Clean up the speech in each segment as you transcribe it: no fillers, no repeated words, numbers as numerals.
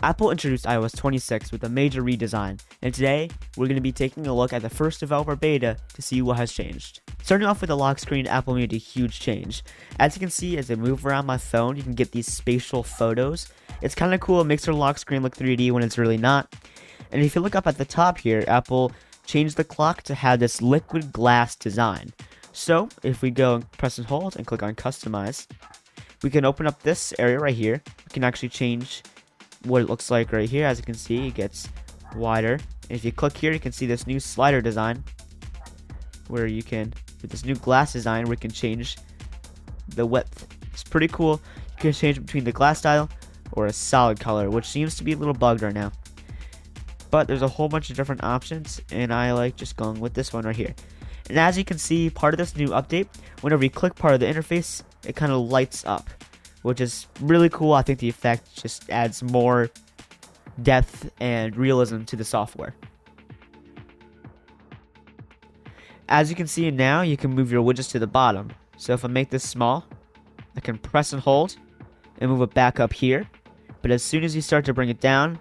Apple introduced iOS 26 with a major redesign, and today we're going to be taking a look at the first developer beta to see what has changed. Starting off with the lock screen, Apple made a huge change. As you can see, as I move around my phone, you can get these spatial photos. It's kind of cool, it makes your lock screen look 3D when it's really not. And if you look up at the top here, Apple changed the clock to have this liquid glass design. So if we go and press and hold and click on customize, we can open up this area right here. We can actually change what it looks like right here. As you can see, it gets wider. And if you click here, you can see this new slider design where you can, with this new glass design, we can change the width. It's pretty cool. You can change between the glass style or a solid color, which seems to be a little bugged right now. But there's a whole bunch of different options, and I like just going with this one right here. And as you can see, part of this new update, whenever you click part of the interface, it kind of lights up, which is really cool. I think the effect just adds more depth and realism to the software. As you can see now, you can move your widgets to the bottom. So if I make this small, I can press and hold and move it back up here. But as soon as you start to bring it down,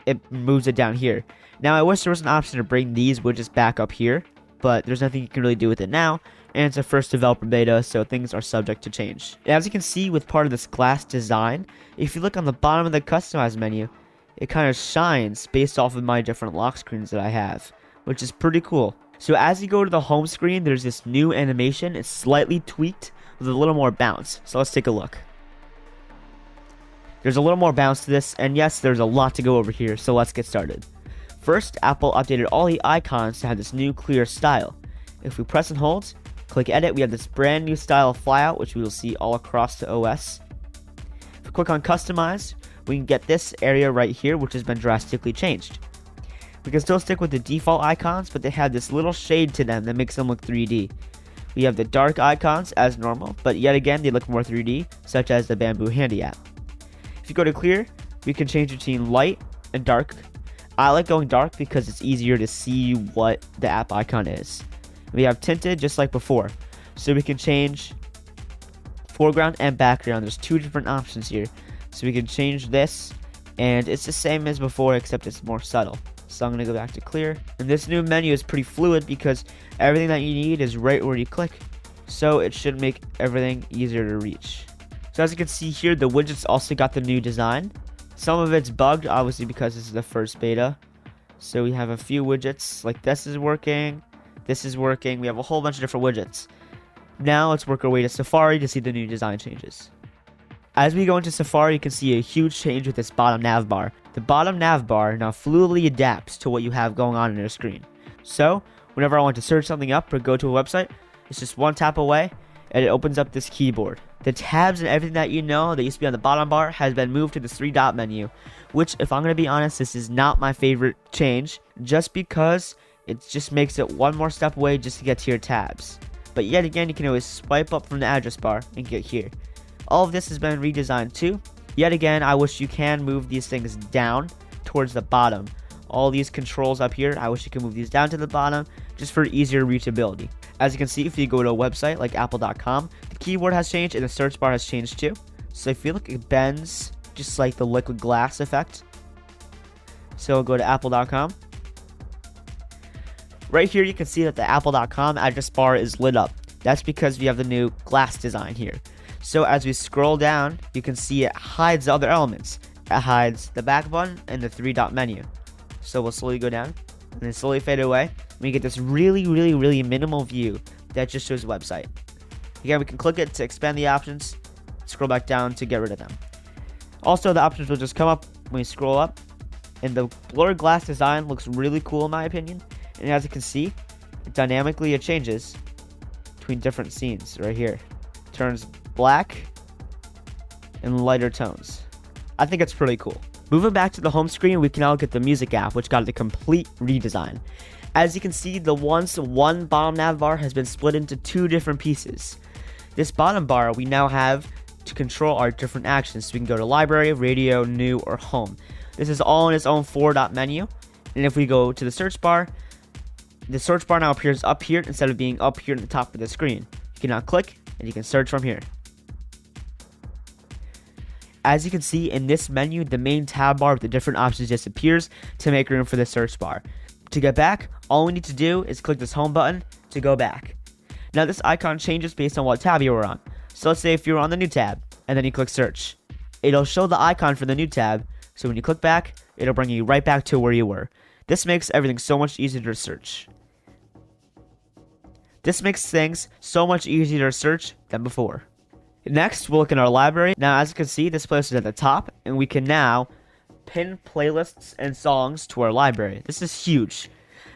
it moves it down here. Now I wish there was an option to bring these widgets back up here, but there's nothing you can really do with it now, and it's a first developer beta, so things are subject to change. As you can see with part of this glass design, if you look on the bottom of the customize menu, it kind of shines based off of my different lock screens that I have, which is pretty cool. So as you go to the home screen, there's this new animation. It's slightly tweaked with a little more bounce. So let's take a look. There's a little more bounce to this, and yes, there's a lot to go over here, so let's get started. First, Apple updated all the icons to have this new clear style. If we press and hold, click edit, we have this brand new style of flyout, which we will see all across the OS. If we click on customize, we can get this area right here, which has been drastically changed. We can still stick with the default icons, but they have this little shade to them that makes them look 3D. We have the dark icons as normal, but yet again they look more 3D, such as the Bamboo Handy app. If you go to clear, we can change between light and dark. I like going dark because it's easier to see what the app icon is. We have tinted just like before, so we can change foreground and background. There's two different options here, so we can change this, and it's the same as before except it's more subtle. So I'm going to go back to clear, and this new menu is pretty fluid because everything that you need is right where you click, so it should make everything easier to reach. So as you can see here, the widgets also got the new design. Some of it's bugged, obviously, because this is the first beta. So we have a few widgets, like this is working, we have a whole bunch of different widgets. Now let's work our way to Safari to see the new design changes. As we go into Safari, you can see a huge change with this bottom nav bar. The bottom nav bar now fluidly adapts to what you have going on your screen. So, whenever I want to search something up or go to a website, it's just one tap away, and it opens up this keyboard. The tabs and everything that you know that used to be on the bottom bar has been moved to this 3-dot menu, which, if I'm going to be honest, this is not my favorite change, just because it just makes it one more step away just to get to your tabs. But yet again, you can always swipe up from the address bar and get here. All of this has been redesigned too. Yet again, I wish you can move these things down towards the bottom. All these controls up here, I wish you could move these down to the bottom just for easier reachability. As you can see, if you go to a website like apple.com, the keyboard has changed and the search bar has changed too. So I feel like it bends just like the liquid glass effect. So I'll go to apple.com. Right here, you can see that the apple.com address bar is lit up. That's because we have the new glass design here. So as we scroll down, you can see it hides the other elements. It hides the back button and the 3-dot menu. So we'll slowly go down and then slowly fade away. We get this really minimal view that just shows the website. Again, we can click it to expand the options, scroll back down to get rid of them. Also, the options will just come up when we scroll up, and the blurred glass design looks really cool in my opinion. And as you can see, dynamically it changes between different scenes right here. It turns black and lighter tones. I think it's pretty cool. Moving back to the home screen, we can now look at the music app, which got a complete redesign. As you can see, the once one bottom nav bar has been split into two different pieces. This bottom bar we now have to control our different actions. So we can go to library, radio, new, or home. This is all in its own 4-dot menu. And if we go to the search bar now appears up here instead of being up here at the top of the screen. You can now click and you can search from here. As you can see in this menu, the main tab bar with the different options disappears to make room for the search bar. To get back, all we need to do is click this home button to go back. Now this icon changes based on what tab you were on. So let's say if you were on the new tab, and then you click search. It'll show the icon for the new tab, so when you click back, it'll bring you right back to where you were. This makes everything so much easier to search. This makes things so much easier to search than before. Next, we'll look in our library. Now, as you can see, this playlist is at the top, and we can now pin playlists and songs to our library. This is huge.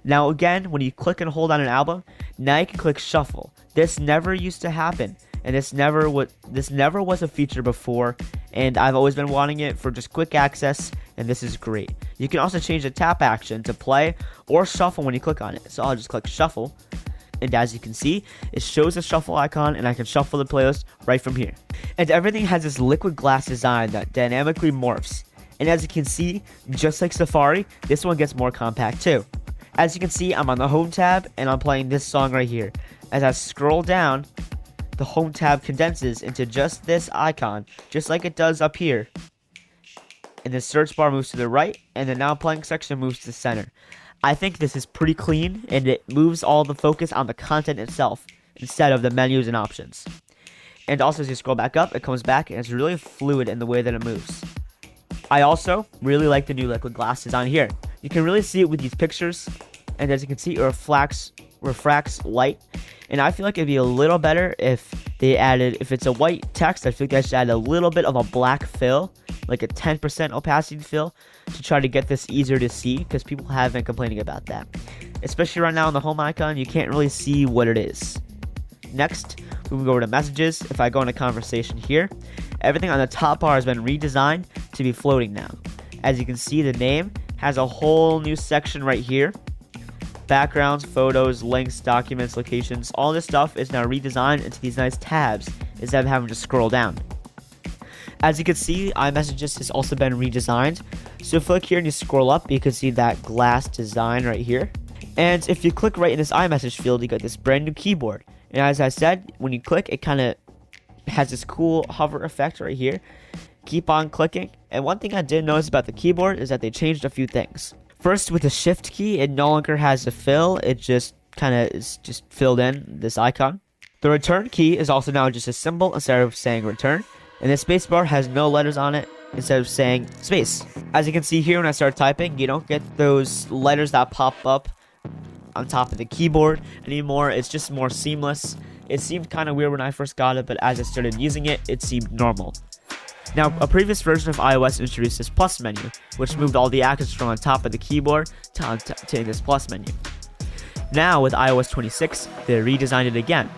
Now, again, when you click and hold on an album, now you can click shuffle. This never used to happen, and this never was a feature before, and I've always been wanting it for just quick access, and this is great. You can also change the tap action to play or shuffle when you click on it. So I'll just click shuffle. And as you can see, it shows the shuffle icon, and I can shuffle the playlist right from here. And everything has this liquid glass design that dynamically morphs. And as you can see, just like Safari, this one gets more compact too. As you can see, I'm on the home tab, and I'm playing this song right here. As I scroll down, the home tab condenses into just this icon, just like it does up here. And the search bar moves to the right, and the now playing section moves to the center. I think this is pretty clean, and it moves all the focus on the content itself instead of the menus and options. And also, as you scroll back up, it comes back, and it's really fluid in the way that it moves. I also really like the new liquid glass design here. You can really see it with these pictures, and as you can see, it refracts light. And I feel like it'd be a little better if they added, if it's a white text, I feel like they should add a little bit of a black fill, like a 10% opacity fill, to try to get this easier to see, because people have been complaining about that. Especially right now on the home icon, you can't really see what it is. Next, we go over to messages. If I go into conversation here, everything on the top bar has been redesigned to be floating now. As you can see, the name has a whole new section right here. Backgrounds, photos, links, documents, locations, all this stuff is now redesigned into these nice tabs instead of having to scroll down. As you can see, iMessages has also been redesigned. So if you click here and you scroll up, you can see that glass design right here. And if you click right in this iMessage field, you get this brand new keyboard. And as I said, when you click, it kind of has this cool hover effect right here. Keep on clicking. And one thing I did notice about the keyboard is that they changed a few things. First, with the shift key, it no longer has a fill. It just kind of is just filled in this icon. The return key is also now just a symbol instead of saying return. And the spacebar has no letters on it instead of saying space. As you can see here, when I start typing, you don't get those letters that pop up on top of the keyboard anymore. It's just more seamless. It seemed kind of weird when I first got it, but as I started using it, it seemed normal. Now, a previous version of iOS introduced this plus menu, which moved all the actions from on top of the keyboard to this plus menu. Now, with iOS 26, they redesigned it again.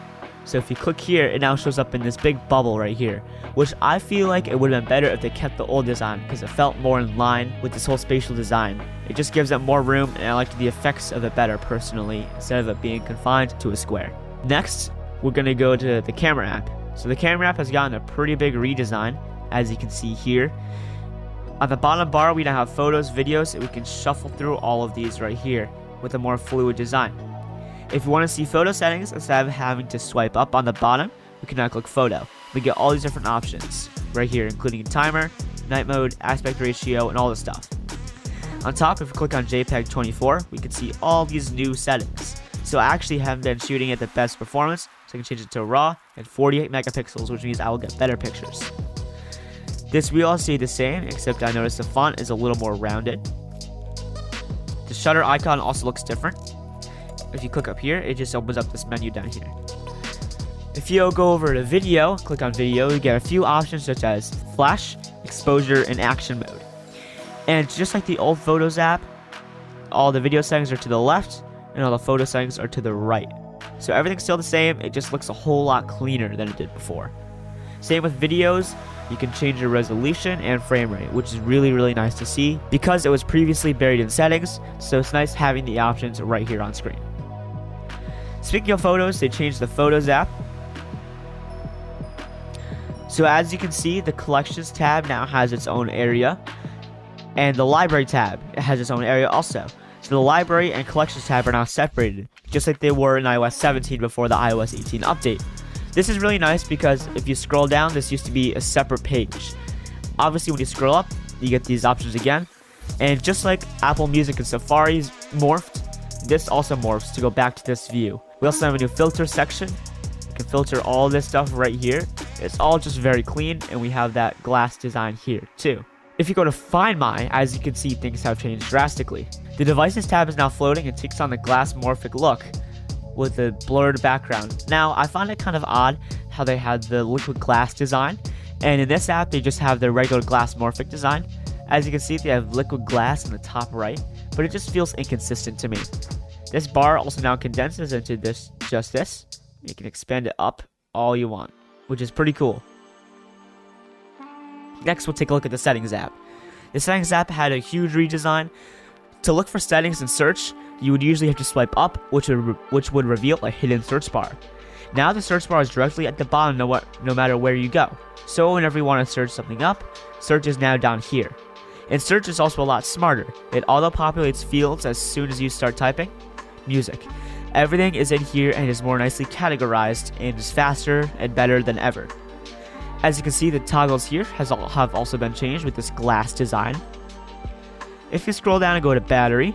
So if you click here, it now shows up in this big bubble right here, which I feel like it would have been better if they kept the old design, because it felt more in line with this whole spatial design. It just gives it more room, and I liked the effects of it better personally, instead of it being confined to a square. Next, we're going to go to the camera app. So the camera app has gotten a pretty big redesign, as you can see here. On the bottom bar, we now have photos, videos, and we can shuffle through all of these right here with a more fluid design. If you want to see photo settings, instead of having to swipe up on the bottom, we can now click photo. We get all these different options right here, including timer, night mode, aspect ratio, and all this stuff. On top, if we click on JPEG 24, we can see all these new settings. So I actually haven't been shooting at the best performance, so I can change it to RAW and 48 megapixels, which means I will get better pictures. This we all see the same, except I noticed the font is a little more rounded. The shutter icon also looks different. If you click up here, it just opens up this menu down here. If you go over to video, click on video, you get a few options such as flash, exposure, and action mode. And just like the old Photos app, all the video settings are to the left, and all the photo settings are to the right. So everything's still the same, it just looks a whole lot cleaner than it did before. Same with videos, you can change your resolution and frame rate, which is really, really nice to see because it was previously buried in settings, so it's nice having the options right here on screen. Speaking of photos, they changed the Photos app. So as you can see, the Collections tab now has its own area, and the Library tab has its own area also. So the Library and Collections tab are now separated, just like they were in iOS 17 before the iOS 18 update. This is really nice because if you scroll down, this used to be a separate page. Obviously, when you scroll up, you get these options again. And just like Apple Music and Safari's morphed, this also morphs to go back to this view. We also have a new filter section. You can filter all this stuff right here. It's all just very clean, and we have that glass design here too. If you go to Find My, as you can see, things have changed drastically. The Devices tab is now floating and takes on the glass morphic look with a blurred background. Now, I find it kind of odd how they had the liquid glass design, and in this app, they just have the regular glass morphic design. As you can see, they have liquid glass in the top right, but it just feels inconsistent to me. This bar also now condenses into this. You can expand it up all you want, which is pretty cool. Next, we'll take a look at the Settings app. The Settings app had a huge redesign. To look for settings in search, you would usually have to swipe up, which would reveal a hidden search bar. Now the search bar is directly at the bottom no matter where you go. So whenever you want to search something up, search is now down here. And search is also a lot smarter. It auto-populates fields as soon as you start typing. Music. Everything is in here and is more nicely categorized and is faster and better than ever. As you can see, the toggles here have also been changed with this glass design. If you scroll down and go to battery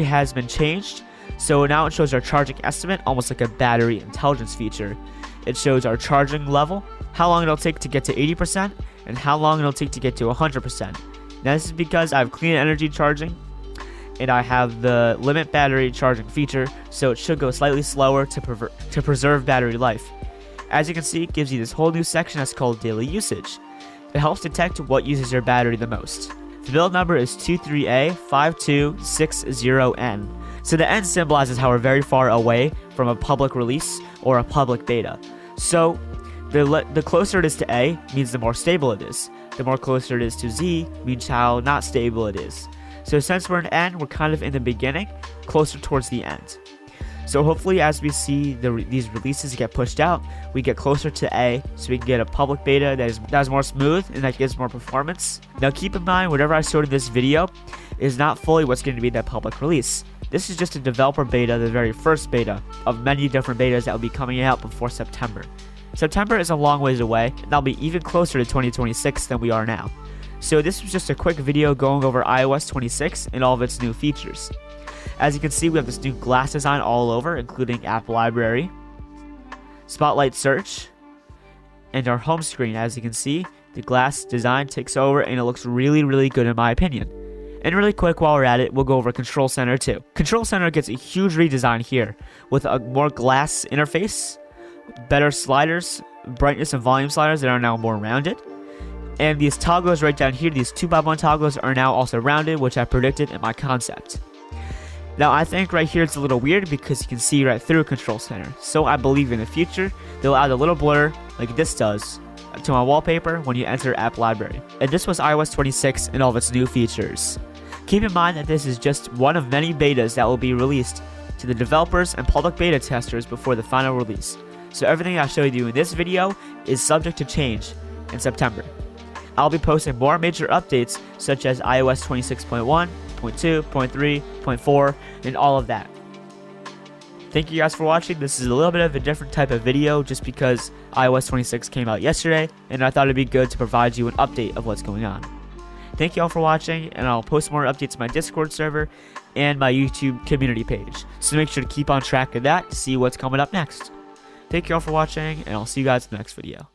has been changed. So now it shows our charging estimate, almost like a battery intelligence feature. It shows our charging level, how long it'll take to get to 80%, and how long it'll take to get to 100%. Now this is because I have clean energy charging, and I have the limit battery charging feature, so it should go slightly slower to preserve battery life. As you can see, it gives you this whole new section that's called Daily Usage. It helps detect what uses your battery the most. The build number is 23A5260N. So the N symbolizes how we're very far away from a public release or a public beta. So the closer it is to A means the more stable it is. The more closer it is to Z means how not stable it is. So since we're in N, we're kind of in the beginning, closer towards the end. So hopefully as we see these releases get pushed out, we get closer to A, so we can get a public beta that is more smooth and that gives more performance. Now keep in mind, whatever I showed in this video is not fully what's going to be that public release. This is just a developer beta, the very first beta of many different betas that will be coming out before September. September is a long ways away, and that'll be even closer to 2026 than we are now. So this was just a quick video going over iOS 26 and all of its new features. As you can see, we have this new glass design all over, including App Library, Spotlight Search, and our home screen. As you can see, the glass design takes over and it looks really, really good in my opinion. And really quick, while we're at it, we'll go over Control Center too. Control Center gets a huge redesign here with a more glass interface, better sliders, brightness and volume sliders that are now more rounded. And these toggles right down here, these 2x1 toggles are now also rounded, which I predicted in my concept. Now I think right here it's a little weird because you can see right through Control Center. So I believe in the future, they'll add a little blur like this does to my wallpaper when you enter App Library. And this was iOS 26 and all of its new features. Keep in mind that this is just one of many betas that will be released to the developers and public beta testers before the final release. So everything I showed you in this video is subject to change in September. I'll be posting more major updates such as iOS 26.1, 0.2, 0.3, 0.4, and all of that. Thank you guys for watching. This is a little bit of a different type of video just because iOS 26 came out yesterday, and I thought it'd be good to provide you an update of what's going on. Thank you all for watching, and I'll post more updates to my Discord server and my YouTube community page. So make sure to keep on track of that to see what's coming up next. Thank you all for watching, and I'll see you guys in the next video.